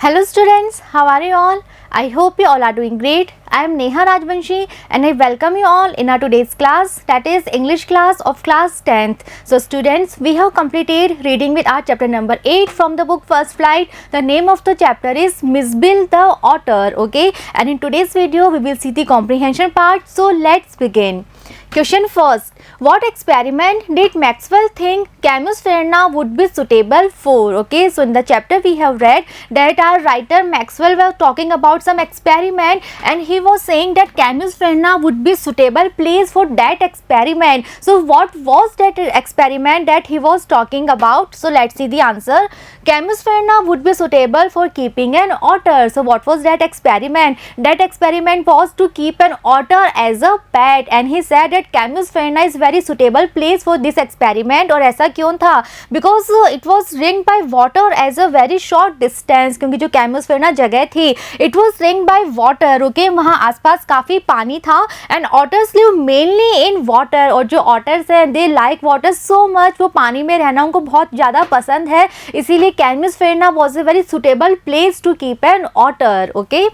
Hello students, how are you all? I hope you all are doing great. I am Neha Rajvanshi and I welcome you all in our today's class, that is English class of class 10th. So students, we have completed reading with our chapter number 8 from the book First Flight. The name of the chapter is Miss Bill the Otter, okay? And in today's video, we will see the comprehension part. So let's begin. Question first. What experiment did Maxwell think Camus Ferna would be suitable for? Okay, so in the chapter we have read that our writer Maxwell was talking about some experiment and he was saying that Camus Ferna would be suitable place for that experiment. So what was that experiment that he was talking about? So let's see the answer. Camus Ferna would be suitable for keeping an otter. So what was that experiment? That experiment was to keep an otter as a pet and he said that Camus Ferna is very suitable place for this experiment. और ऐसा क्यों था? Because it was ringed by water as a very short distance. क्योंकि जो Camus Ferna जगह थी, it was ringed by water. Okay, वहाँ आसपास काफ़ी पानी था and otters live mainly in water. और जो otters हैं, they like water so much. वो पानी में रहना उनको बहुत ज़्यादा पसंद है. इसीलिए Camus Ferna was a very suitable place to keep an otter. Okay.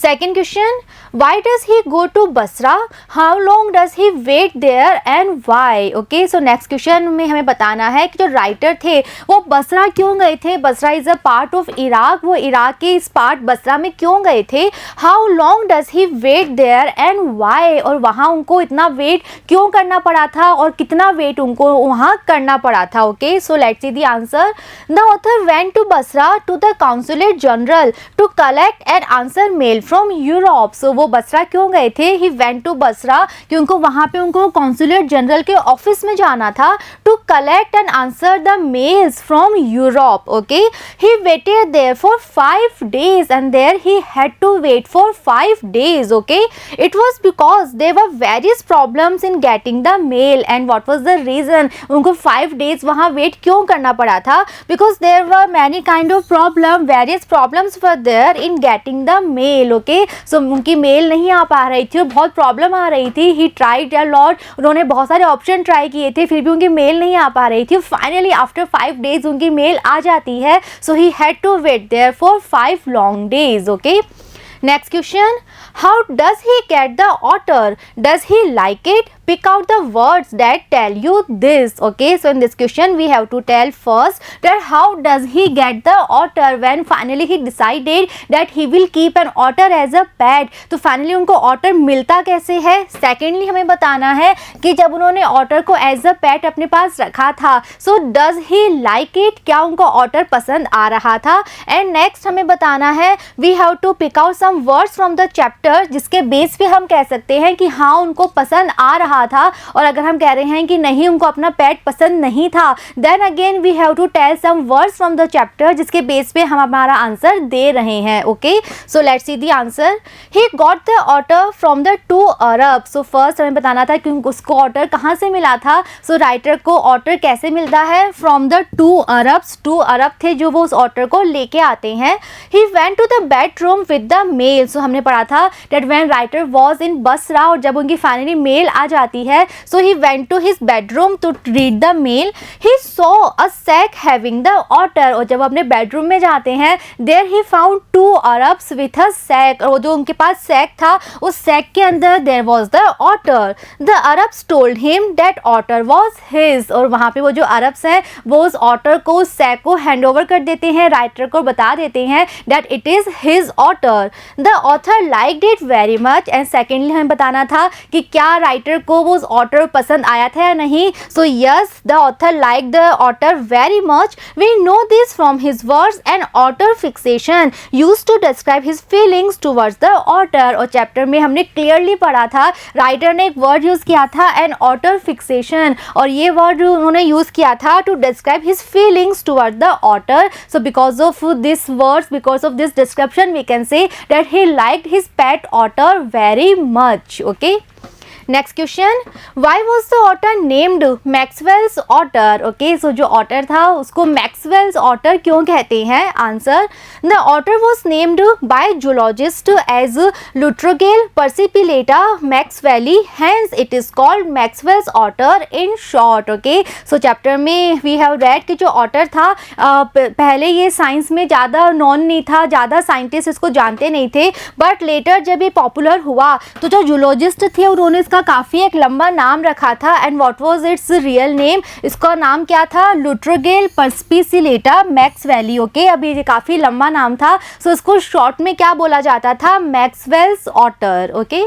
Second question, why does he go to Basra? How long does he wait there and why? Okay, so next question में हमें बताना है कि जो writer थे वो Basra क्यों गए थे. Basra is a part of Iraq. वो इराक के इस पार्ट बसरा में क्यों गए थे. How long does he wait there and why. और वहाँ उनको इतना वेट क्यों करना पड़ा था और कितना वेट उनको वहाँ करना पड़ा था. Okay, so let's see the answer. The author went to Basra to the consulate general to collect and answer mail from Europe. So वो बसरा क्यों गए थे. ही वेंट टू बसरा क्योंकि वहाँ पे उनको कॉन्सुलेट जनरल के ऑफिस में जाना था to collect and answer the mails from Europe. Okay, he waited there for 5 days and there he had to wait for 5 days. Okay, it was because there were various problems in getting the mail. And what was the reason? उनको 5 days वहाँ wait क्यों करना पड़ा था. Because there were many kind of various problems were there in getting the mail. Okay, so उनकी mail नहीं आ पा रही थी और बहुत प्रॉब्लम आ रही थी. He tried a lot. उन्होंने बहुत सारे ऑप्शन ट्राई किए थे फिर भी उनकी मेल नहीं आ पा रही थी. फाइनली आफ्टर 5 days उनकी मेल आ जाती है. So he had to wait there for 5 long days. Okay. Next question, how does he get the otter? Does he like it? Pick out the words that tell you this. Okay, so in this question we have to tell first that how does he get the otter when finally he decided that he will keep an otter as a pet. तो finally उनको otter मिलता कैसे है. Secondly हमें बताना है कि जब उन्होंने otter को as a pet अपने पास रखा था, so does he like it? क्या उनको otter पसंद आ रहा था. And next हमें बताना है we have to pick out some words from the chapter जिसके बेस पे हम कह सकते हैं कि हाँ उनको पसंद आ रहा था. और अगर हम कह रहे हैं कि नहीं उनको अपना पेट पसंद नहीं था, then again we have to tell some words from the chapter जिसके बेस पे हम हमारा आंसर दे रहे हैं. Okay, so let's see the answer. He got the otter from the 2 Arab. So first हमें बताना था कि उसको ऑटर कहाँ से मिला था. सो राइटर को ऑटर कैसे मिलता है. From the 2 Arabs. 2 अरब थे जो वो उस ऑटर को लेके आते हैं. He went to the bedroom with the mail. So हमने पढ़ा था that when writer was in Basra और जब उनकी फाइनली मेल आ जाती है, so he went to his bedroom to read the mail. He saw a sack having the otter. और जब अपने बेडरूम में जाते हैं, there he found 2 Arabs with a sack. और जो उनके पास सैक था उस सैक के अंदर there was the otter. The Arabs told him that otter was his. और वहाँ पे वो जो अरब्स हैं वो उस otter को उस सैक को हैंड ओवर कर देते हैं, राइटर को बता देते हैं that it is his otter. The author liked it very much. And secondly हमें बताना था कि क्या राइटर को वो उस ऑटर पसंद आया था या नहीं. So yes, the author like the otter very much. We know this from his words. And otter fixation used to describe his feelings towards the otter. और चैप्टर में हमने क्लियरली पढ़ा था, राइटर ने एक वर्ड यूज किया था N otter fixation. और ये वर्ड उन्होंने यूज किया था to describe his feelings towards the otter. So because of this words, because of this description we can say that he liked his pet otter very much. Okay. Next question, why was the otter named Maxwell's otter? Okay, so जो otter था उसको Maxwell's otter क्यों कहते हैं? Answer, the otter was named by zoologist as Lutrogale perspicillata maxwelli, hence it is called Maxwell's otter in short. Okay, so chapter में we have read कि जो otter था पहले ये साइंस में ज़्यादा नॉन नहीं था, ज़्यादा साइंटिस्ट इसको जानते नहीं थे, बट लेटर जब ये पॉपुलर हुआ तो जो जूलॉजिस्ट थे उन्होंने इसका काफ़ी एक लंबा नाम रखा था। And what was it's real name? इसका नाम क्या था? लुट्रोगेल पर्सिपिलेटा मैक्सवेली। ओके, अभी ये काफ़ी लंबा नाम था, सो इसको शॉर्ट में क्या बोला जाता था? Maxwell's otter. Okay,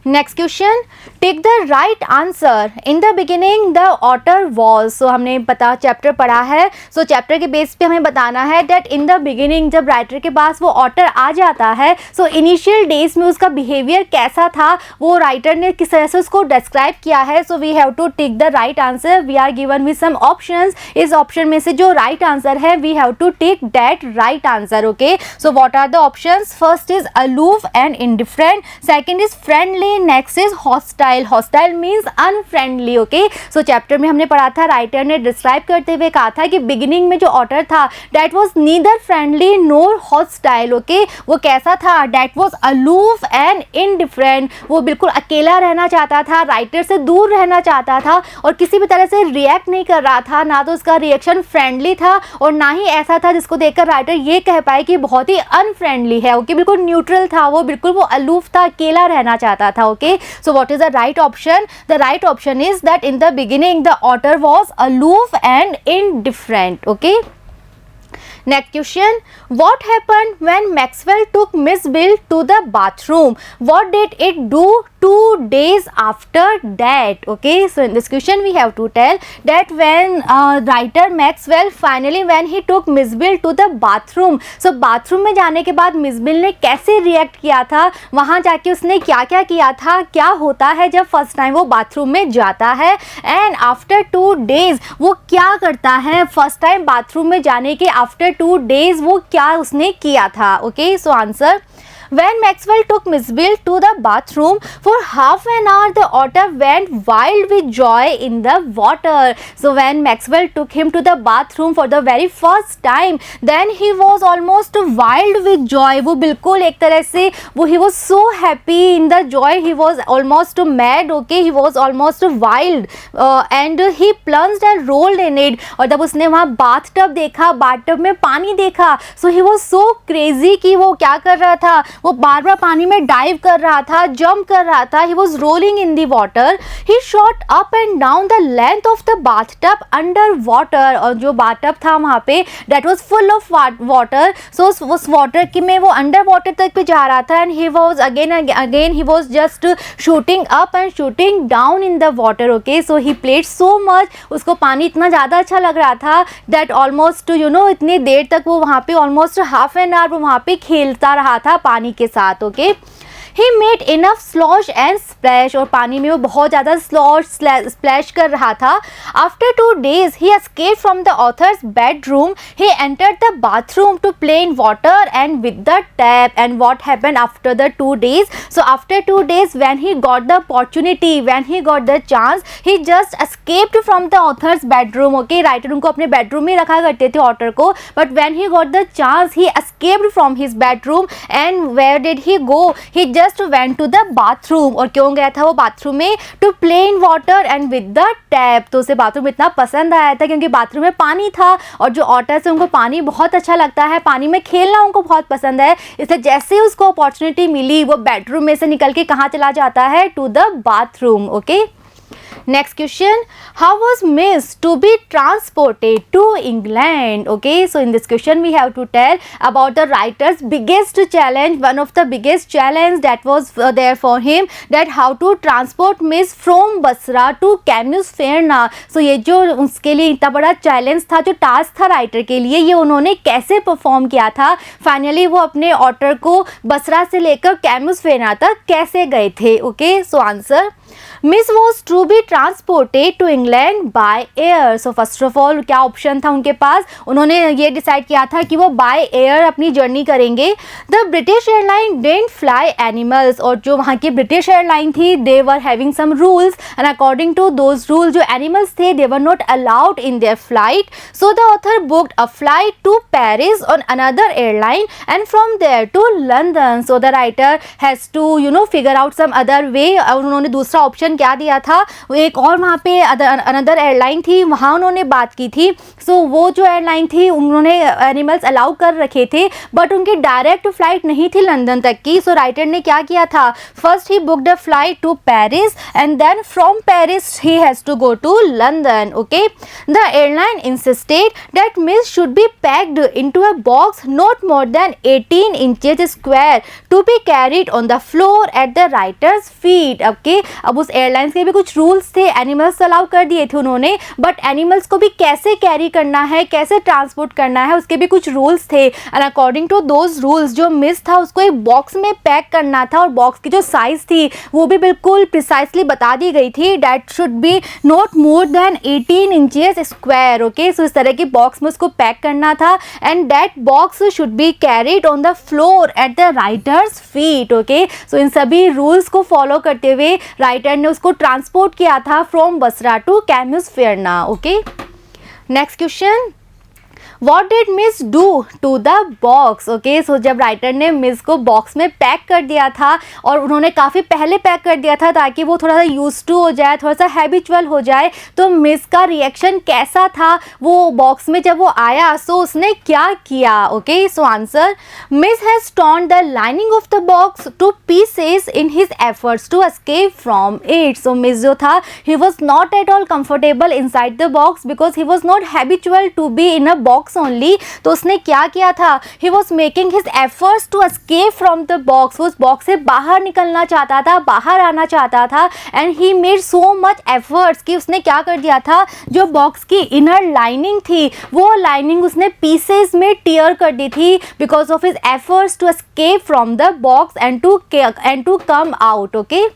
next question, take the right answer. In the beginning the otter was, so हमने पता चैप्टर पढ़ा है, सो चैप्टर के बेस पे हमें बताना है दैट इन द बिगिनिंग जब राइटर के पास वो ऑटर आ जाता है, सो इनिशियल डेज में उसका बिहेवियर कैसा था, वो राइटर ने किस तरह से उसको डिस्क्राइब किया है। So we have to take the right answer. We are given with some options, इस ऑप्शन में से जो राइट आंसर है we have to take that right answer. Okay, so what are the options? First is aloof and indifferent, second is friendly, next is hostile. Hostile means unfriendly. Okay, so chapter में हमने पढ़ा था, writer ने describe करते हुए कहा था कि बिगिनिंग में जो ऑटर था that was neither friendly NOR hostile. Okay, वो कैसा था? That was aloof and indifferent, वो बिल्कुल अकेला रहना चाहता था, राइटर से दूर रहना चाहता था और किसी भी तरह से रिएक्ट नहीं कर रहा था, ना तो उसका रिएक्शन फ्रेंडली था और ना ही ऐसा था जिसको देखकर राइटर ये कह पाए कि बहुत ही अनफ्रेंडली है। ओके, बिल्कुल न्यूट्रल था, वो बिल्कुल वो अलूफ था, अकेला रहना चाहता था। Okay, so what is the right option? The right option is that in the beginning the otter was aloof and indifferent. Okay, next question, what happened when Maxwell took Miss Bill to the bathroom? What did it do 2 days after that? Okay, so in this question we have to tell that when writer Maxwell finally when he took Miss Bill to the bathroom, so bathroom में जाने के बाद Miss Bill ने कैसे react किया था, वहाँ जाके उसने क्या क्या किया था, क्या होता है जब फर्स्ट टाइम वो बाथरूम में जाता है, एंड आफ्टर 2 days वो क्या करता है, फर्स्ट टाइम बाथरूम में जाने के आफ्टर 2 days वो क्या उसने किया था। Okay, so answer, when Maxwell took Miss Bill to the bathroom for half an hour, the otter went wild with joy in the water. So when Maxwell took him to the bathroom for the very first time, then he was almost wild with joy. वो बिल्कुल एक तरह से वो he was so happy in the joy, he was almost mad. Okay, he was almost wild and he plunged and rolled in it. और जब उसने वहाँ बाथ टब देखा, बाथ टब में पानी देखा, so he was so crazy कि वो क्या कर रहा था, वो बार बार पानी में डाइव कर रहा था, जंप कर रहा था, he was rolling in the water, he shot up and down the length of the bathtub under water. और जो बाथटब था वहाँ पे that was full of water, so उस वाटर की में वो अंडर वाटर तक पे जा रहा था, and he was again he was just shooting up and shooting down in the water. Okay, so he played so much, उसको पानी इतना ज़्यादा अच्छा लग रहा था that almost you know इतनी देर तक वो वहाँ पे almost half an hour वो वहाँ पे खेलता रहा था पानी के साथ। Okay, he made enough slosh and splash, और पानी में वो बहुत ज़्यादा slosh splash कर रहा था। After 2 days he escaped from the author's bedroom, he entered the bathroom to play in water and with the tap. And what happened after the 2 days? So after 2 days when he got the opportunity, when he got the chance, he just escaped from the author's bedroom. Okay, writer उनको अपने bedroom में रखा करते थे author को, but when he got the chance he escaped from his bedroom. And where did he go? He just went to the bathroom. और क्यों गया था वो बाथरूम में? To play in water and with the tap. तो उसे bathroom इतना पसंद आया था क्योंकि बाथरूम में पानी था और जो ऑटर्स है उनको पानी बहुत अच्छा लगता है, पानी में खेलना उनको बहुत पसंद है, इसलिए जैसे ही उसको अपॉर्चुनिटी मिली वो बेडरूम में से निकल के कहाँ चला जाता है? To the bathroom. Okay, next question, how was Miss to be transported to England? Okay, so in this question we have to tell about the writer's biggest challenge, one of the biggest challenge that was there for him, that how to transport Miss from Basra to Camusferna. So ये जो उसके लिए इतना बड़ा challenge था, जो task था writer के लिए, ये उन्होंने कैसे परफॉर्म किया था, फाइनली वो अपने ऑटर को बसरा से लेकर कैमुसफेर्ना तक कैसे गए थे। Okay, so answer, Mij was to be transported to England by air. So first of all क्या ऑप्शन था उनके पास, उन्होंने ये डिसाइड किया था कि वो बाय एयर अपनी जर्नी करेंगे। The British airline didn't fly animals, और जो वहाँ की ब्रिटिश एयरलाइन थी they were having some rules and according to those rule जो एनिमल्स थे they were not allowed in their flight. So the author booked a flight to Paris on another airline and from there to London. So the writer has to figure out some other way, और उन्होंने दूसरा option क्या दिया था, वो एक और वहाँ पे अनदर एयरलाइन थी वहाँ उन्होंने बात की थी। सो वो जो एयरलाइन थी उन्होंने एनिमल्स अलाउ कर रखे थे बट उनकी डायरेक्ट फ्लाइट नहीं थी लंदन तक की। सो राइटर ने क्या किया था, first he booked a flight to Paris and then from Paris he has to go to London. Okay, the airline insisted that Mij should be packed into a box not more than 18 inches square to be carried on the floor at the writer's feet. Okay, अब उस airlines के भी कुछ rules थे, animals allow कर दिए थे उन्होंने बट एनिमल्स को भी कैसे कैरी करना है, कैसे ट्रांसपोर्ट करना है, उसके भी कुछ रूल्स थे। And according to those rules जो मिस था उसको एक बॉक्स में पैक करना था और बॉक्स की जो साइज़ थी वो भी बिल्कुल प्रिसाइसली बता दी गई थी, that should be not more than 18 inches square. Okay, so इस तरह की बॉक्स में उसको पैक करना था and that box should be carried on the floor at the writer's feet. Okay, so इन सभी रूल्स को फॉलो करते हुए राइटर ने उसको ट्रांसपोर्ट किया था from Basra to Camusfearna. Okay, next question, what did Mij do to the box. Okay, so जब राइटर ने मिस को बॉक्स में पैक कर दिया था और उन्होंने काफ़ी पहले पैक कर दिया था ताकि वो थोड़ा सा यूज टू हो जाए, थोड़ा सा हैबिचुअल हो जाए, तो मिस का रिएक्शन कैसा था वो बॉक्स में जब वो आया सो उसने क्या किया। Okay, so answer, Mij has torn the lining of the box to pieces in his efforts to escape from it. So Mij जो था he was not at all comfortable inside the box because he was not habitual to be in a box only. तो उसने क्या किया था, he was making his efforts to escape from the box, वो उस box से बाहर निकलना चाहता था, बाहर आना चाहता था and he made so much efforts कि उसने क्या कर दिया था, जो बॉक्स की इनर लाइनिंग थी वो लाइनिंग उसने पीसेस में टीयर कर दी थी because of his efforts to escape from the box and to come out. Okay,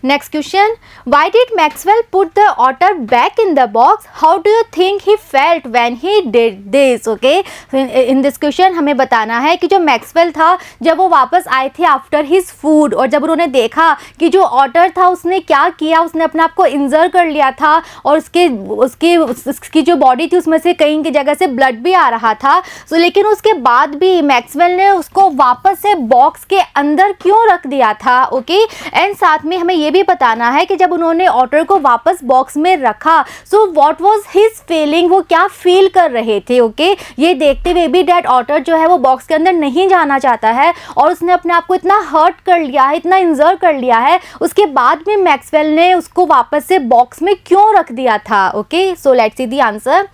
next question, why did Maxwell put the otter back in the box? How do you think he felt when he did this? Okay, so in this question हमें बताना है कि जो Maxwell था जब वो वापस आए थे आफ्टर हिज फूड और जब उन्होंने देखा कि जो ऑटर था उसने क्या किया, उसने अपने आप को इंजर कर लिया था और उसकी जो बॉडी थी उसमें से कहीं की जगह से ब्लड भी आ रहा था। सो लेकिन उसके बाद भी मैक्सवेल ने उसको वापस से बॉक्स के अंदर क्यों रख दिया था। ओके, एंड साथ में हमें ये भी बताना है कि जब उन्होंने ऑटर को वापस बॉक्स में रखा सो व्हाट वाज हिज फीलिंग, वो क्या फील कर रहे थे। ओके, ये देखते हुए भी डैट ऑटर जो है वो बॉक्स के अंदर नहीं जाना चाहता है और उसने अपने आप को इतना हर्ट कर लिया है, इतना इंजर कर लिया है, उसके बाद भी मैक्सवेल ने उसको वापस से बॉक्स में क्यों रख दिया था। Okay, so let's see the answer,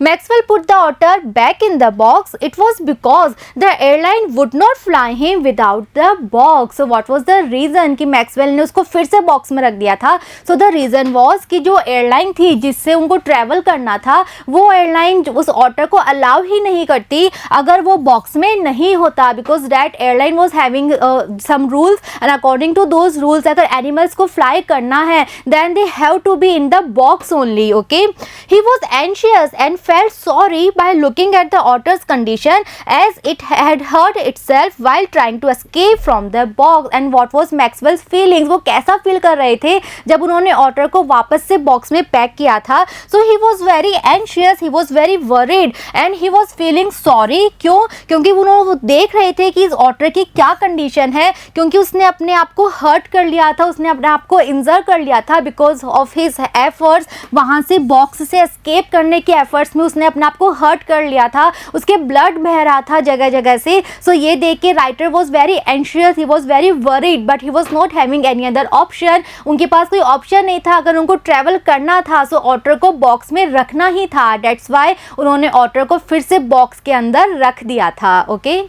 Maxwell put the otter back in the box, it was because the airline would not fly him without the box. So what was the reason कि Maxwell ने उसको फिर से box में रख दिया था। So the reason was कि जो एयरलाइन थी जिससे उनको ट्रैवल करना था वो एयरलाइन उस ऑटर को अलाउ ही नहीं करती अगर वो बॉक्स में नहीं होता, because that airline was having some rules and according to those rules अगर एनिमल्स को फ्लाई करना है then they have to be in the box only. Okay, he was anxious and felt sorry by looking at the otter's condition as it had hurt itself while trying to escape from the box. And what was Maxwell's feelings, वो कैसा feel कर रहे थे जब उन्होंने otter को वापस से बॉक्स में पैक किया था। So he was very anxious, he was very worried and he was feeling sorry. क्यों? क्योंकि उन्होंने देख रहे थे कि इस ऑटर की क्या कंडीशन है, क्योंकि उसने अपने आप को हर्ट कर लिया था, उसने अपने आप को इंजर कर लिया था बिकॉज ऑफ हिज एफर्ट्स, वहाँ से बॉक्स से एस्केप करने के एफर्ट्स में उसने अपने आप को हर्ट कर लिया था, उसके ब्लड बह रहा था जगह जगह से। सो ये देख के writer was very anxious, he was very worried but he was not having any other option. उनके पास कोई ऑप्शन नहीं था, अगर उनको ट्रैवल करना था सो ऑटर को बॉक्स में रखना ही था, दैट्स वाई उन्होंने ऑटर को फिर से बॉक्स के अंदर रख दिया था। Okay,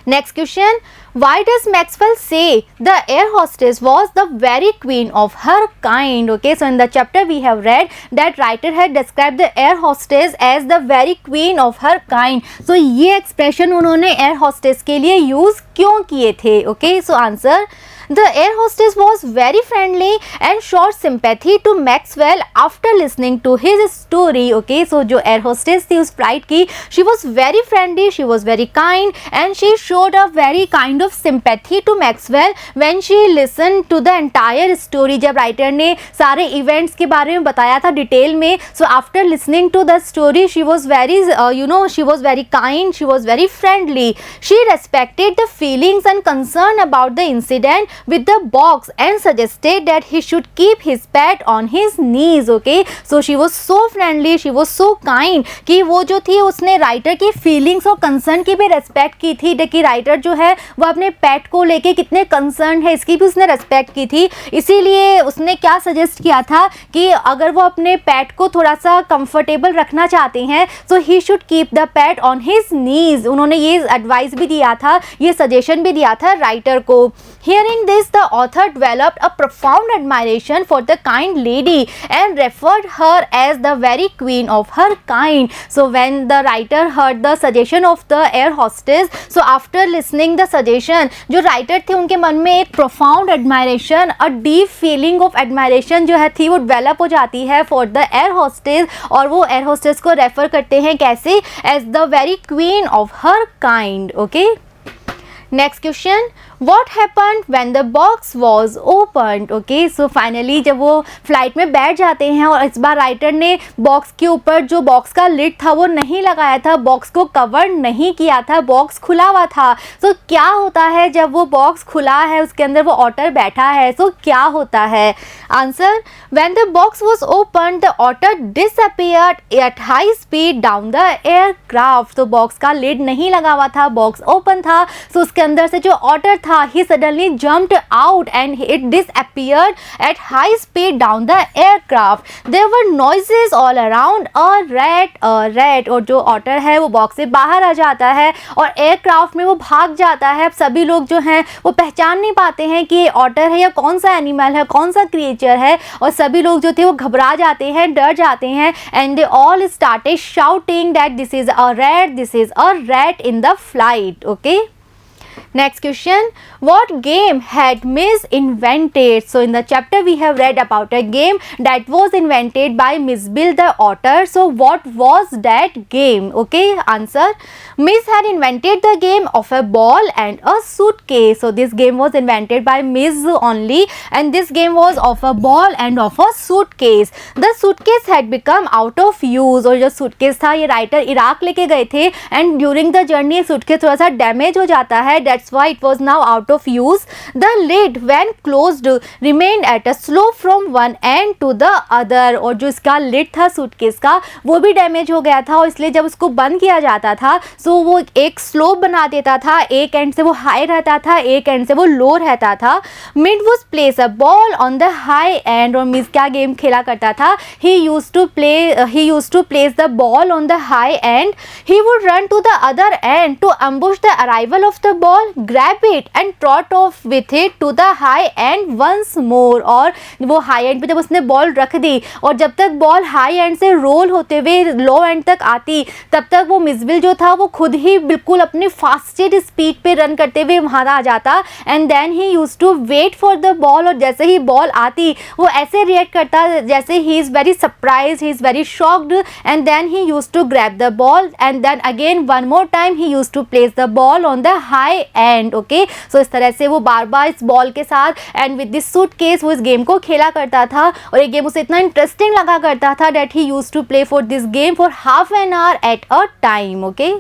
next question, why does Maxwell say the air hostess was the very queen of her kind? Okay, so in the chapter we have read that writer had described the air hostess as the very queen of her kind. So ये expression उन्होंने air hostess के लिए use क्यों किए थे. Okay, so answer, the air hostess was very friendly and showed sympathy to Maxwell after listening to his story. Okay, so जो air hostess थी उस flight की, she was very friendly, she was very kind and she showed a very kind of sympathy to Maxwell when she listened to the entire story. जब writer ने सारे events के बारे में बताया था डिटेल में, so after listening to the story she was very she was very kind, she was very friendly. She respected the feelings and concern about the incident with the box and suggested that he should keep his pet on his knees. Okay, so she was so friendly, she was so kind कि वो जो थी उसने writer की feelings और concern की भी respect की थी. देखिए राइटर जो है वो अपने पेट को लेके कितने कंसर्न है इसकी भी उसने रेस्पेक्ट की थी. इसीलिए उसने क्या सजेस्ट किया था कि अगर वो अपने पेट को थोड़ा सा कंफर्टेबल रखना चाहते हैं so he should keep the pet on his knees. उन्होंने ये एडवाइस भी दिया था, ये सजेशन भी दिया था राइटर को. Hearing this, the author developed a profound admiration for the kind lady and referred her as the very queen of her kind. So when the writer heard the suggestion of the air hostess, so after listening the suggestion, जो writer थे उनके मन में एक profound admiration, a deep feeling of admiration जो है थी वो develop हो जाती है for the air hostess, और वो air hostess को refer करते हैं कैसे, as the very queen of her kind. Okay. Next question, what happened when the box was opened? Okay, so finally जब वो फ्लाइट में बैठ जाते हैं और इस बार राइटर ने बॉक्स के ऊपर जो बॉक्स का लिड था वो नहीं लगाया था, बॉक्स को कवर नहीं किया था, बॉक्स खुला हुआ था. तो क्या होता है जब वो बॉक्स खुला है, उसके अंदर वो ऑटर बैठा है, तो क्या होता है? Answer, when the box was opened the otter disappeared at high speed down the aircraft. तो बॉक्स का लिड नहीं लगा हुआ था, बॉक्स ओपन था, तो उसके अंदर से जो ऑटर था he suddenly jumped out and it disappeared at high speed down the aircraft. There were noises all around, a rat. और जो ऑटर है वो बॉक्स से बाहर आ जाता है और एयरक्राफ्ट में वो भाग जाता है. अब सभी लोग जो हैं वो पहचान नहीं पाते हैं कि ये ऑटर है या कौन सा एनिमल है, कौन सा क्रिएचर है, और सभी लोग जो थे वो घबरा जाते हैं, डर जाते हैं. And they all started shouting that this is a rat, this is a rat in the flight. Okay. Next question, what game had Miss invented? So in the chapter we have read about a game that was invented by Miss Bill the otter. So what was that game? Okay, answer, Miss had invented the game of a ball and a suitcase. So this game was invented by Miss only, and this game was of a ball and of a suitcase. The suitcase had become out of use. और जो suitcase था ये writer Iraq लेके गए थे and during the journey suitcase थोड़ा सा damage हो जाता है, that's why it was now out of use. The lid when closed remained at a slope from one end to the other. और जो इसका lid था सूटकेस का वो भी डैमेज हो गया था और इसलिए जब उसको बंद किया जाता था सो वो एक स्लोप बना देता था, एक एंड से वो हाई रहता था, एक एंड से वो लो रहता था. Mid was place a ball on the high and. और मिस क्या गेम खेला करता था, he used to place the ball on the high end. He would run to the other end to ambush the arrival of the ball, grab it and trot off with it to the high end once more. और वो high and पे जब उसने ball रख दी और जब तक ball high and से रोल होते हुए लो एंड तक आती तब तक वो मिसबिल जो था वो खुद ही बिल्कुल अपनी फास्टेस्ट स्पीड पे रन करते हुए वहाँ आ जाता. And then he use to wait for the ball. और जैसे ही बॉल आती वो ऐसे रिएक्ट करता जैसे he is very surprise, he is very shocked. And then he use to grab the ball and then again one more time he use to place the ball on the high end. Okay, so इस तरह से वो बार बार इस ball के साथ and with this suitcase वो इस game को खेला करता था. और ये गेम उसे इतना इंटरेस्टिंग लगा करता था that he used to play for this game for half an hour at a time. Okay.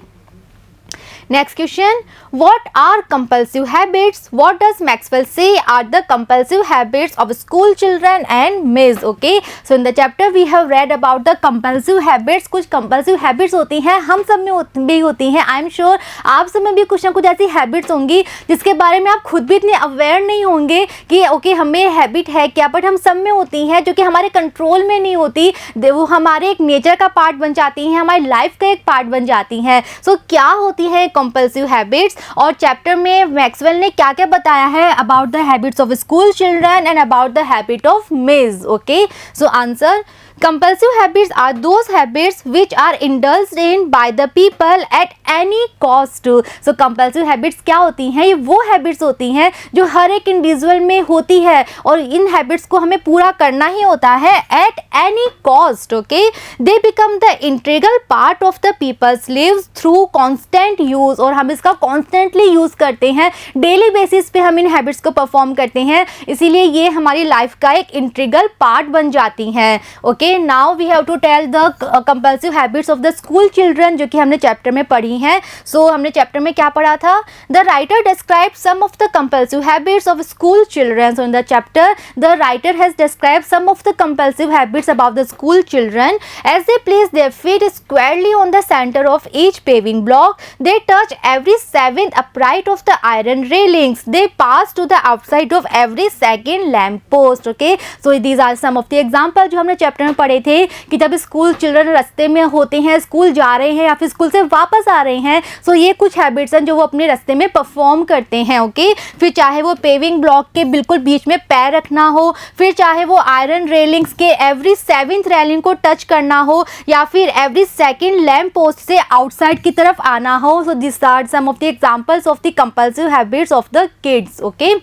Next question, what are compulsive habits? What does Maxwell say are the compulsive habits of school children and Miss? Okay, so in the chapter we have read about the compulsive habits. कुछ compulsive habits होती हैं, हम सब में भी होती हैं. I am sure आप सब में भी कुछ ना कुछ ऐसी habits होंगी जिसके बारे में आप खुद भी इतने aware नहीं होंगे कि ओके हमें हैबिट है क्या, बट हम सब में होती हैं जो कि हमारे कंट्रोल में नहीं होती, वो हमारे एक नेचर का पार्ट बन जाती हैं, हमारी लाइफ का एक पार्ट बन जाती हैं. सो क्या होती है कंपल्सिव हैबिट्स और चैप्टर में मैक्सवेल ने क्या क्या बताया है about the habits of school children and about the habit of miss. Okay, so answer, Compulsive habits are those habits which are indulged in by the people at any cost. So compulsive habits क्या होती हैं? ये वो habits होती हैं जो हर एक individual में होती है और इन habits को हमें पूरा करना ही होता है at any cost. Okay, they become the integral part of the people's lives through constant use. और हम इसका constantly use करते हैं, डेली बेसिस पे हम इन हैबिट्स को परफॉर्म करते हैं, इसीलिए ये हमारी लाइफ का एक इंटीग्रल पार्ट बन जाती हैं. Okay, now we have to tell the compulsive habits of the school children, जो कि हमने चैप्टर में पढ़ी हैं. सो हमने चैप्टर में क्या पढ़ा था? The writer describe some of the compulsive habits of school children. So in the chapter the writer has describe some of the compulsive habits about the school children. As they place their feet squarely on the centre of each paving block, they touch every seventh upright of the iron railings. They pass to the outside of every second lamp post. Okay, so these are some of the example जो हमने chapter में पढ़े थे कि जब school children रास्ते में होते हैं, स्कूल जा रहे हैं या फिर स्कूल से वापस आ रहे हैं, सो ये कुछ हैबिट्स हैं जो वो अपने रास्ते में परफॉर्म करते हैं. ओके, फिर चाहे वो पेविंग ब्लॉक के बिल्कुल बीच में पैर रखना हो, फिर चाहे वो आयरन रेलिंग्स के एवरी सेवेंथ रेलिंग को टच करना हो, या फिर एवरी सेकेंड लैम्प पोस्ट से आउटसाइड की तरफ आना हो. So this are some of the examples of the compulsive habits of the kids. Okay,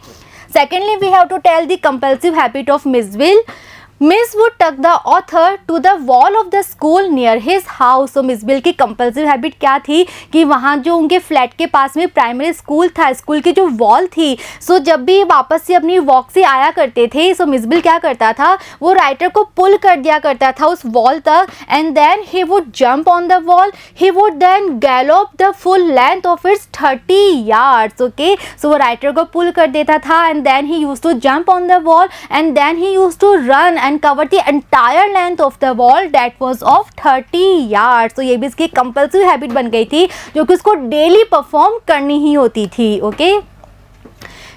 secondly we have to tell the compulsive habit of Misville. Miss would tuck the author to the wall of the school near his house. So Miss Bill की compulsive habit क्या थी कि वहाँ जो उनके flat के पास में primary school था, स्कूल की जो वॉल थी, सो जब भी वापस से अपनी वॉक से आया करते थे, सो मिस बिल क्या करता था, वो राइटर को पुल कर दिया करता था उस वॉल तक, and then he would jump on the wall, he would then gallop the full length of its 30 yards. Okay, so वो राइटर को पुल कर देता था and then he use to jump on the wall and then he use to run and cover the entire length of the wall that was of 30 yards. तो ये भी इसकी compulsive habit बन गई थी जो कि उसको डेली परफॉर्म करनी ही होती थी. Okay,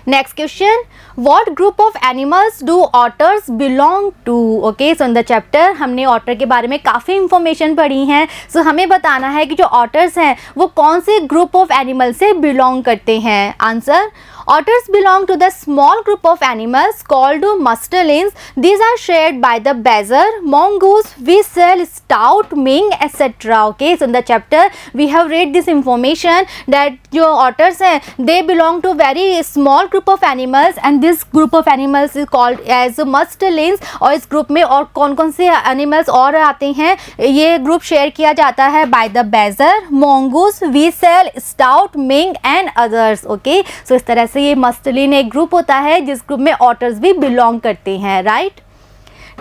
next question, what group of animals do otters belong to? Okay, so in the chapter हमने ऑटर के बारे में काफ़ी इंफॉर्मेशन पढ़ी हैं. सो हमें बताना है कि जो ऑटर्स हैं वो कौन से ग्रुप ऑफ एनिमल से बिलोंग करते हैं. Answer, otters belong to the small group of animals called mustelines. These are shared by the badger, mongoose, weasel, stout, mink, etc. Okay, so in the chapter we have read this information that जो otters हैं they belong to very small group of animals and this group of animals is called as mustelines. और इस group में और कौन कौन से animals और आते हैं, ये ग्रुप शेयर किया जाता है by the badger, mongoose, weasel, stout, mink and others. Okay, so इस तरह से ये मस्टलिन एक ग्रुप होता है जिस ग्रुप में ऑटर्स भी बिलोंग करते हैं. Right,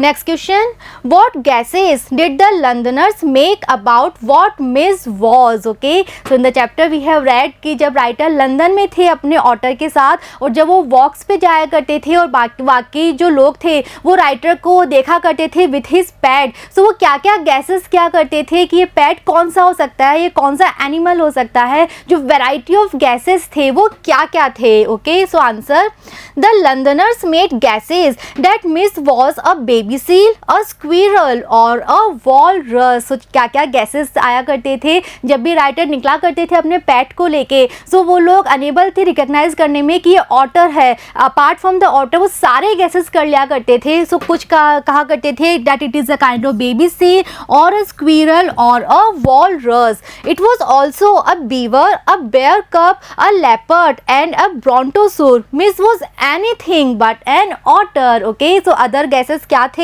next question, what guesses did the Londoners make about what Mij was. Okay, so in the chapter we have read कि जब राइटर लंदन में थे अपने ऑटर के साथ और जब वो वॉक्स पे जाया करते थे और बाकी जो लोग थे वो राइटर को देखा करते थे विथ हिज पैड, सो वो क्या क्या गैसेस क्या करते थे कि ये पैड कौन सा हो सकता है, ये कौन सा एनिमल हो सकता है, जो वेराइटी ऑफ गैसेस थे वो क्या क्या थे. Okay, so answer, the Londoners made guesses that Mij was a baby seal, a squirrel or a walrus. So क्या क्या गैसेस आया करते थे जब भी राइटर निकला करते थे अपने पेट को लेके, सो वो लोग अनेबल थे रिकॉग्नाइज करने में कि ये ऑटर है. अपार्ट फ्रॉम द ऑटर वो सारे गैसेस कर लिया करते थे. सो कुछ कहा करते थे that it is a kind of baby seal or a squirrel or a walrus. It was also a beaver, a bear cub, a leopard and a brontosaur. Miss was anything but an otter. Okay, so other guesses क्या थे?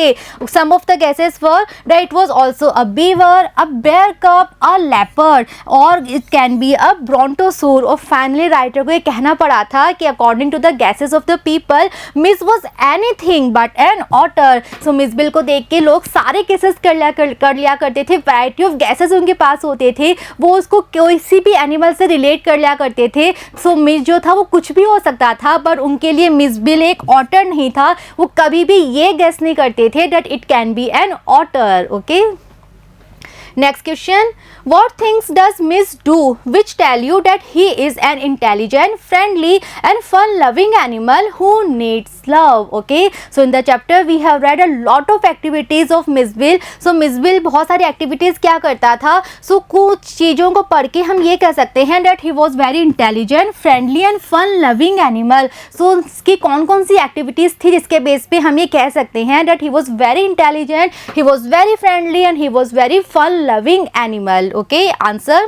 Some of the guesses were that it was also a beaver, a bear cub, a leopard or it can be a brontosaur. और finally writer को ये कहना पड़ा था कि according to the guesses of the people, Miss was anything but an otter. So Miss Bill को देख के लोग सारे guesses कर लिया करते थे. variety of guesses उनके पास होते थे, वो उसको किसी भी एनिमल से रिलेट कर लिया करते थे. सो मिस जो था वो कुछ भी हो सकता था, पर उनके लिए मिस बिल एक ऑटर नहीं था. वो कभी भी ये गेस नहीं करते थे that it can be an otter. Okay, Next question. What things does Miss do which tell you that he is an intelligent, friendly and fun-loving animal who needs love? Okay. So in the chapter we have read a lot of activities of Miss Bill. So Miss Bill बहुत सारी activities क्या करता था? So कुछ चीज़ों को पढ़ के हम ये कह सकते हैं that he was very intelligent, friendly and fun-loving animal. So उसकी कौन कौन सी activities थी जिसके बेस पे हम ये कह सकते हैं that he was very intelligent, he was very friendly and he was very fun-loving animal. Okay, answer.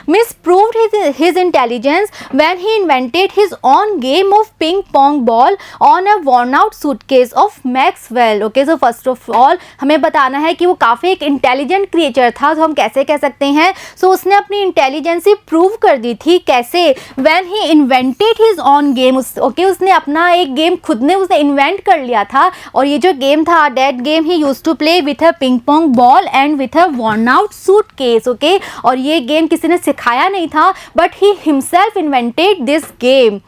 Miss proved his intelligence when he invented his own game of ping pong ball on a worn out suitcase of Maxwell. Okay, so first of all हमें बताना है कि वो काफ़ी एक intelligent creature था. तो हम कैसे कह सकते हैं? So उसने अपनी इंटेलिजेंसी प्रूव कर दी थी. कैसे? When he invented his own game. Okay, उसने अपना एक गेम खुद ने उसने इन्वेंट कर लिया था. और ये जो गेम था that game he used to play with a ping pong ball and with a worn out suitcase. Okay, और ये गेम किसी ने सिखाया नहीं था, but he himself invented this game.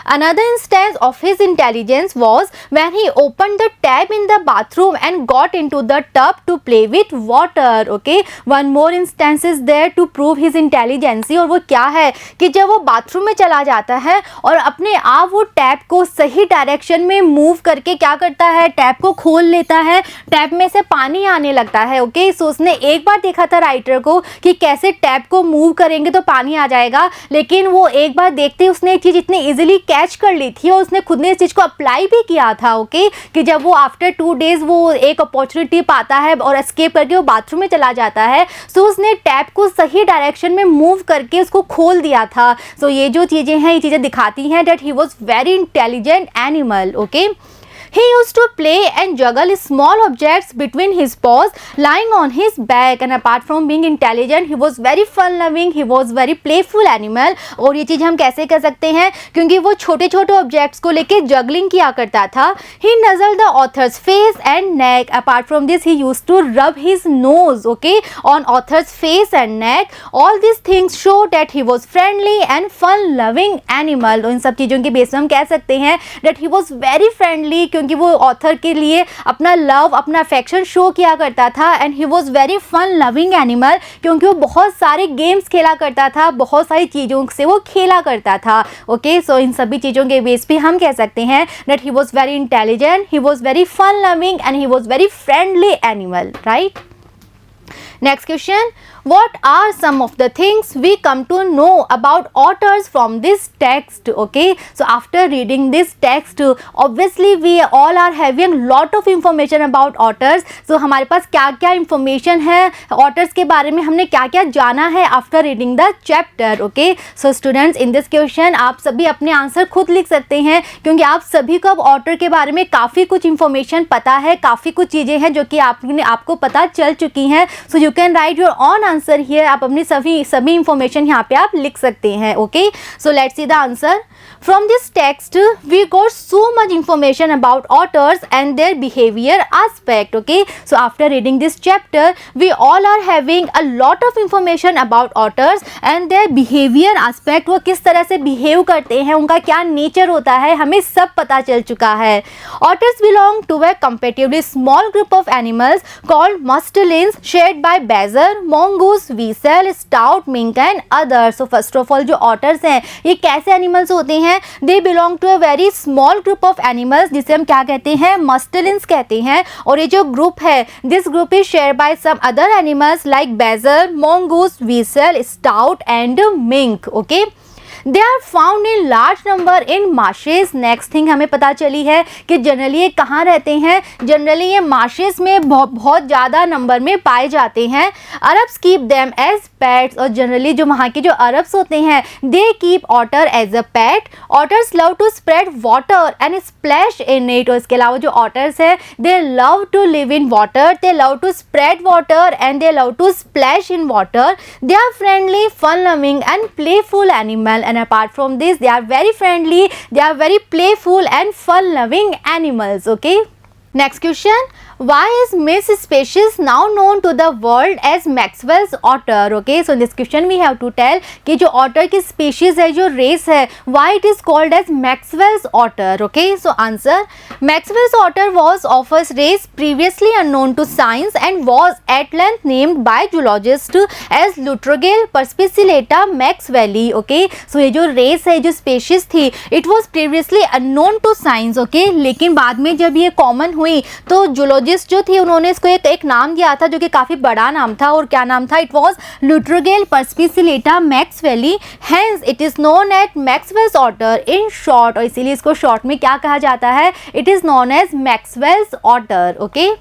Another instance of his intelligence was when he opened the tap in the bathroom and got into the tub to play with water. Okay, one more instance is there to prove his intelligence. और वो क्या है कि जब वो bathroom में चला जाता है और अपने आप वो टैप को सही डायरेक्शन में मूव करके क्या करता है, टैप को खोल लेता है, टैप में से पानी आने लगता है. ओके, सो उसने एक बार देखा था राइटर को कि कैसे टैप को मूव करेंगे तो पानी आ जाएगा, लेकिन वो एक बार देखते उसने एक चीज़ इतनी इजीली कैच कर ली थी और उसने खुद ने इस चीज़ को अप्लाई भी किया था. ओके, कि जब वो आफ्टर 2 days वो एक अपॉर्चुनिटी पाता है और एस्केप करके वो बाथरूम में चला जाता है, सो उसने टैप को सही डायरेक्शन में मूव करके उसको खोल दिया था. सो ये जो चीज़ें हैं ये चीज़ें दिखाती हैं that he was very intelligent animal. Okay, he used to play and juggle small objects between his paws lying on his back, and apart from being intelligent he was very fun loving, he was very playful animal. और ये चीज़ हम कैसे कर सकते हैं? क्योंकि वो छोटे छोटे ऑब्जेक्ट्स को लेके जगलिंग किया करता था. he nuzzled the author's face and neck. Apart from this he used to rub his nose, okay, on author's face and neck. All these things show that he was friendly and fun loving animal. इन सब चीज़ों के base में हम कह सकते हैं that he was very friendly, क्योंकि वो ऑथर के लिए अपना लव अपना अफेक्शन शो किया करता था. And he was very fun loving animal, क्योंकि वो बहुत सारे गेम्स खेला करता था, बहुत सारी चीज़ों से वो खेला करता था. ओके, सो इन सभी चीज़ों के बेस पे हम कह सकते हैं that he was very intelligent, he was very fun loving and he was very friendly animal. Right. Next question. What are some of the things we come to know about otters from this text? Okay, so after reading this text, obviously we all are having lot of information about otters. So हमारे पास क्या क्या information है otters के बारे में, हमने क्या क्या जाना है after reading the chapter. Okay, so students in this question आप सभी अपने आंसर खुद लिख सकते हैं, क्योंकि आप सभी को अब otter के बारे में काफ़ी कुछ information पता है, काफ़ी कुछ चीज़ें हैं जो कि आपको पता चल चुकी हैं. So you can write your own answer here. आप अपनी सभी इंफॉर्मेशन यहाँ पे आप लिख सकते हैं. Okay, so let's see the answer. From this text we got so much information about otters and their behavior aspect. Okay, so after reading this chapter we all are having a lot of information about otters and their behavior aspect. वो किस तरह से behave करते हैं, उनका क्या nature होता है, हमें सब पता चल चुका है. Otters belong to a comparatively small group of animals called mustelines shared by badger, mongoose, weasel, stout, mink and others. So first of all जो otters हैं ये कैसे एनिमल्स होते हैं? They belong to a very small group of animals, जिसे हम क्या कहते हैं, मस्टलिन्स कहते हैं. और ये जो ग्रुप है this group is share by some other animals like badger, mongoose, weasel, stoat and mink. Okay, they are found in large number in marshes. Next thing हमें पता चली है कि जनरली ये कहाँ रहते हैं, जनरली ये मार्शेस में बहुत ज़्यादा नंबर में पाए जाते हैं. Arabs keep them as pets, और जनरली जो वहाँ के जो अरब्स होते हैं they keep otter as a pet. Otters love to spread water and splash in it. और इसके अलावा जो ऑटर्स है they love to live in water, they love to spread water and they love to splash in water. They are friendly, fun loving and playful animal. And apart from this they are very friendly, they are very playful and fun loving animals. Okay, next question. Why is Miss species now known to the world as Maxwell's otter? Okay, so in this question we have to tell कि जो otter की species है, जो race है, why it is called as Maxwell's otter? Okay, so answer, Maxwell's otter was of a race previously unknown to science and was at length named by zoologists as Lutrogale perspicillata maxwelli. Okay, so ये जो race है, जो species थी, it was previously unknown to science. Okay, लेकिन बाद में जब ये common हुई तो zoologist जो थी उन्होंने इसको एक नाम दिया था जो कि काफ़ी बड़ा नाम था, और क्या नाम था? It was Lutrogale perspicillata maxwelli, hence it is known as Maxwell's otter in short, और इसीलिए इसको शॉर्ट में क्या कहा जाता है? It is known as Maxwell's otter. Okay,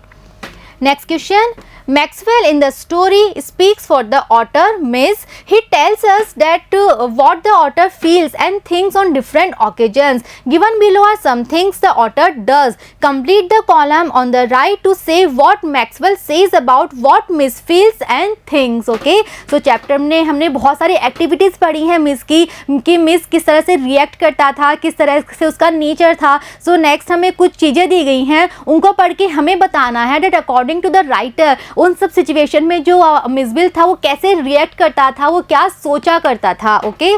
next question. Maxwell in the story speaks for the otter Miss. He tells us that what the otter feels and thinks on different occasions. Given below are some things the otter does. Complete the column on the right to say what Maxwell says about what Miss feels and thinks. Okay, so chapter में हमने बहुत सारी activities पढ़ी हैं miss की, कि miss किस तरह से रिएक्ट करता था, किस तरह से उसका नेचर था. सो नेक्स्ट हमें कुछ चीज़ें दी गई हैं, उनको पढ़ के हमें बताना है that according to the writer उन सब सिचुएशन में जो मिसबिल था वो कैसे रिएक्ट करता था, वो क्या सोचा करता था. Okay,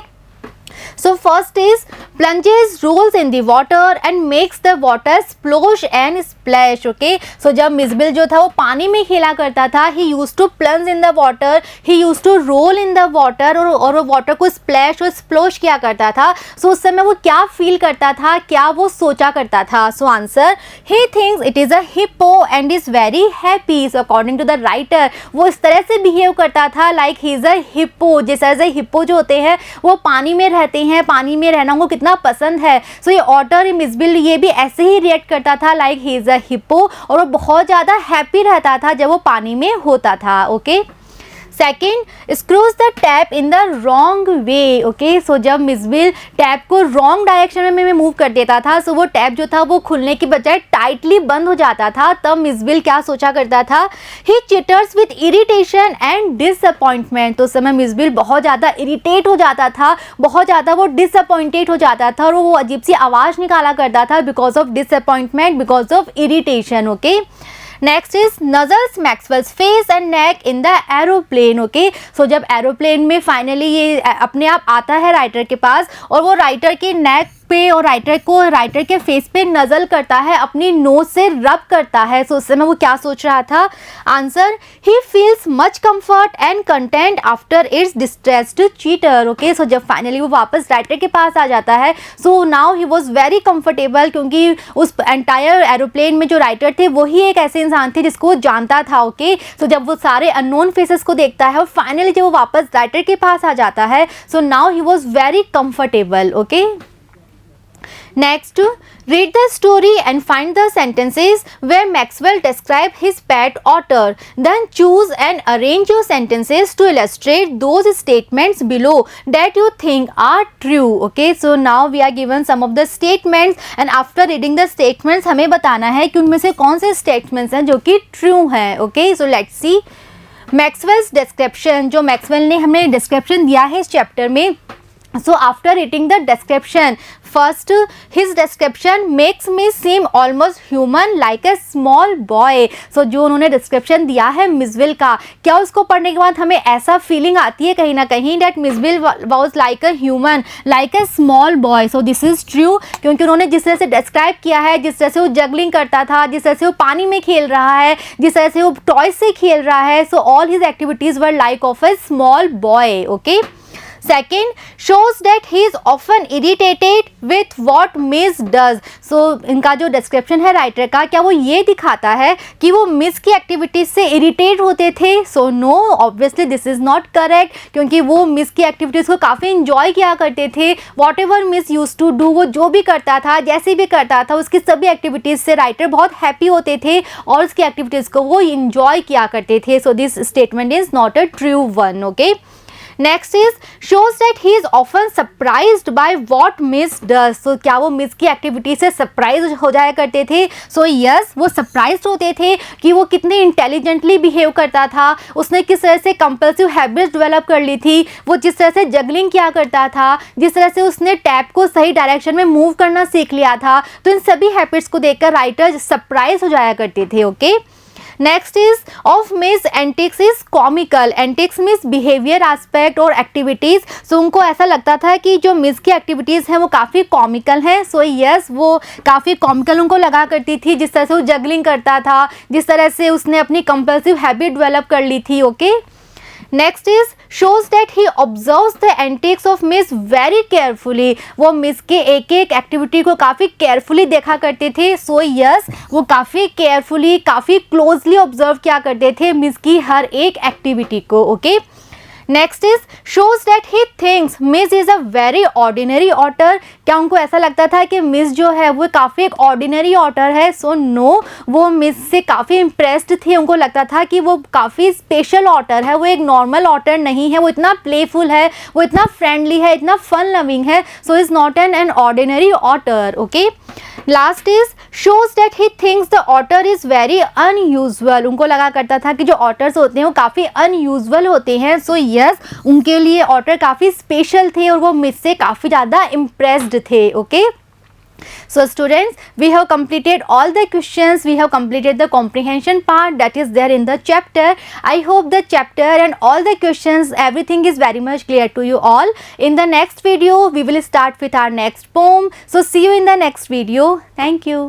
so first is plunges rolls in the water and makes the water splosh and splash. Okay, so जब मिसबिल जो था वो पानी में खेला करता था, he used to plunge in the water, he used to roll in the water, और वो वाटर को स्प्लैश और स्प्लोश किया करता था. so उस समय वो क्या फील करता था, क्या वो सोचा करता था? so answer, he thinks it is a hippo and is very happy. so according to the writer वो इस तरह से बिहेव करता था like he is a hippo, जैसे एज ए हिप्पो जो होते हैं वो पानी में रहते हैं, पानी में रहना उनको कितना पसंद है. सो ये ऑटर मिसबिल ये भी ऐसे ही रिएक्ट करता था like he is a hippo, और वो बहुत ज़्यादा हैप्पी रहता था जब वो पानी में होता था. Okay, second, screws the tap in the wrong way. Okay, so जब मिसबिल टैप को रॉन्ग डायरेक्शन में मूव कर देता था, सो वो टैप जो था वो खुलने की बजाय टाइटली बंद हो जाता था. तब मिसबिल क्या सोचा करता था? He chitters with irritation and disappointment. तो उस समय मिसबिल बहुत ज़्यादा इरिटेट हो जाता था, बहुत ज़्यादा वो डिसअपॉइंटेड हो जाता था, और वो अजीब सी आवाज़ निकाला करता था because of disappointment, because of irritation. Okay, next is nuzzles Maxwell's face and neck in the aeroplane. Okay, so जब एरोप्लेन में फाइनली ये अपने आप आता है राइटर के पास, और वो राइटर के नेक पे और राइटर के फेस पे नज़ल करता है, अपनी नोज से रब करता है. सो उस समय वो क्या सोच रहा था? Answer, he feels much comfort and content after its distressed chitter. Okay, so जब फाइनली वो वापस राइटर के पास आ जाता है, so now he was very comfortable, क्योंकि उस एंटायर एरोप्लेन में जो राइटर थे वही एक ऐसे इंसान थे जिसको वो जानता था. ओके, सो जब वो सारे अननोन फेसेस को देखता है और फाइनली जब वो वापस राइटर के पास आ जाता है, so now he was very comfortable. Okay, next, read the story and find the sentences where Maxwell described his pet otter. Then choose and arrange your sentences to illustrate those statements below that you think are true. Okay, so now we are given some of the statements and after reading the statements हमें बताना है कि उनमें से कौन से statements हैं जो कि true हैं. Okay, so let's see. Maxwell's description, जो Maxwell ने हमें description दिया है इस chapter में. So after reading the description, first his description makes me seem almost human like a small boy. So जो उन्होंने description दिया है मिसबिल का, क्या उसको पढ़ने के बाद हमें ऐसा feeling आती है कहीं ना कहीं that मिसबिल was like a human, like a small boy. So this is true, क्योंकि उन्होंने जिस तरह से describe किया है, जिस तरह से वो juggling करता था, जिस तरह से वो पानी में खेल रहा है, जिस तरह से वो toys से खेल रहा है, so all his activities were like of a small boy. Okay. Second, shows that he is often irritated with what Miss does. So इनका जो description है राइटर का, क्या वो ये दिखाता है कि वो मिस की एक्टिविटीज से इरिटेट होते थे? So no, obviously this is not correct, क्योंकि वो मिस की एक्टिविटीज़ को काफ़ी इंजॉय किया करते थे. Whatever Mij use to do, वो जो भी करता था, जैसे भी करता था, उसकी सभी एक्टिविटीज़ से राइटर बहुत हैप्पी होते थे और उसकी एक्टिविटीज़ को वो इंजॉय किया करते थे. So this statement is not a true one. Okay. Next is shows that he is often surprised by what miss does. तो क्या वो मिस की एक्टिविटी से सरप्राइज हो जाया करते थे? सो यस, वो सरप्राइज होते थे कि वो कितने इंटेलिजेंटली बिहेव करता था, उसने किस तरह से कंपल्सिव हैबिट्स डेवलप कर ली थी, वो जिस तरह से जगलिंग किया करता था, जिस तरह से उसने टैप को सही डायरेक्शन में मूव करना सीख लिया था। तो इन सभी हैबिट्स को देखकर राइटर्स सरप्राइज हो जाया करते थे। Okay, next is of miss antics is comical. Antics means behaviour aspect और एक्टिविटीज। सो उनको ऐसा लगता था कि जो मिस की एक्टिविटीज हैं वो काफ़ी कॉमिकल हैं। सो यस, वो काफ़ी कॉमिकल उनको लगा करती थी, जिस तरह से वो जगलिंग करता था, जिस तरह से उसने अपनी कंपल्सिव हैबिट डेवलप कर ली थी। Okay, next is shows that he observes the antics of miss very carefully. वो मिस के एक एक एक्टिविटी को काफ़ी केयरफुली देखा करते थे। सो यस, वो काफ़ी केयरफुली, काफ़ी क्लोजली ऑब्जर्व किया करते थे मिस की हर एक एक्टिविटी को। Okay, next is shows that he thinks Mij is a very ordinary otter. क्या उनको ऐसा लगता था कि मिस जो है वो काफ़ी एक ऑर्डिनरी ऑटर है? सो नो, वो मिस से काफ़ी इम्प्रेस्ड थे। उनको लगता था कि वो काफ़ी स्पेशल ऑटर है, वो एक नॉर्मल ऑटर नहीं है, वो इतना प्लेफुल है, वो इतना फ्रेंडली है, इतना फन लविंग है। So is not an ordinary otter. Okay, last is shows that he thinks the otter is very unusual. उनको लगा करता था कि जो ऑटर्स होते हैं वो काफ़ी अनयूजुअल होते हैं। सो यस, उनके लिए ऑटर काफ़ी स्पेशल थे और वो मिस से काफ़ी ज़्यादा इम्प्रेस्ड थे। Okay, so students, we have completed all the questions, we have completed the comprehension part that is there in the chapter. I hope the chapter and all the questions, everything is very much clear to you all. In the next video we will start with our next poem. So see you in the next video. Thank you.